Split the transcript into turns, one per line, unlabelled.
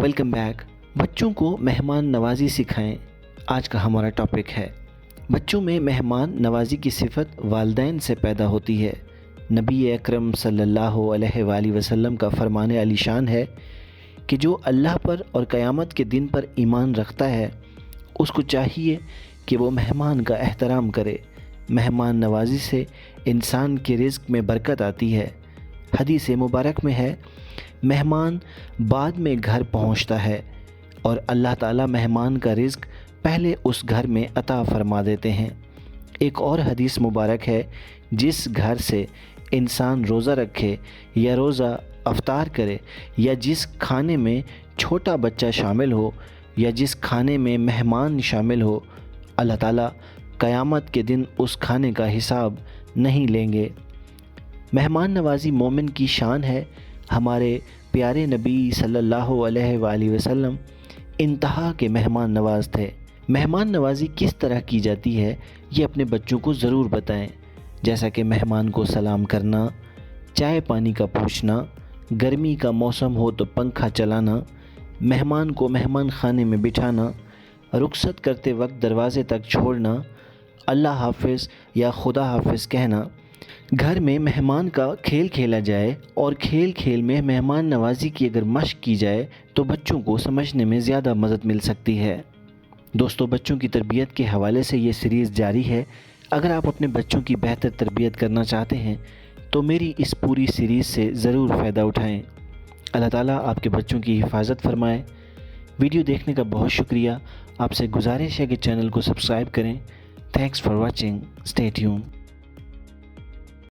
Welcome back. बच्चों को मेहमान नवाजी सिखाएं, आज का हमारा टॉपिक है। बच्चों में मेहमान नवाजी की सिफ़त वालिदैन से पैदा होती है। नबी अकरम सल्लल्लाहु अलैहि वसल्लम का फरमान आलीशान है कि जो अल्लाह पर और क़यामत के दिन पर ईमान रखता है उसको चाहिए कि वो मेहमान का एहतराम करे। मेहमान नवाजी से इंसान के रिज़्क़ में बरकत आती है। हदीस मुबारक में है, मेहमान बाद में घर पहुंचता है और अल्लाह ताला मेहमान का रिज़्क़ पहले उस घर में अता फरमा देते हैं। एक और हदीस मुबारक है, जिस घर से इंसान रोज़ा रखे या रोज़ा अफ्तार करे या जिस खाने में छोटा बच्चा शामिल हो या जिस खाने में मेहमान शामिल हो, अल्लाह ताला क़यामत के दिन उस खाने का हिसाब नहीं लेंगे। मेहमान नवाजी मोमिन की शान है। हमारे प्यारे नबी सल्लल्लाहु अलैहि वसल्लम इंतहा के मेहमान नवाज थे। मेहमान नवाजी किस तरह की जाती है ये अपने बच्चों को ज़रूर बताएं, जैसा कि मेहमान को सलाम करना, चाय पानी का पूछना, गर्मी का मौसम हो तो पंखा चलाना, मेहमान को मेहमान खाने में बिठाना, रुखसत करते वक्त दरवाज़े तक छोड़ना, अल्लाह हाफ़िज़ या खुदा हाफ़िज़ कहना। घर में मेहमान का खेल खेला जाए और खेल खेल में मेहमान नवाजी की अगर मशक की जाए तो बच्चों को समझने में ज़्यादा मदद मिल सकती है। दोस्तों, बच्चों की तरबियत के हवाले से ये सीरीज़ जारी है। अगर आप अपने बच्चों की बेहतर तरबियत करना चाहते हैं तो मेरी इस पूरी सीरीज़ से ज़रूर फ़ायदा उठाएँ। अल्लाह ताला आपके बच्चों की हिफाजत फरमाए। वीडियो देखने का बहुत शुक्रिया। आपसे गुजारिश है कि चैनल को सब्सक्राइब करें। Thanks for watching. Stay tuned.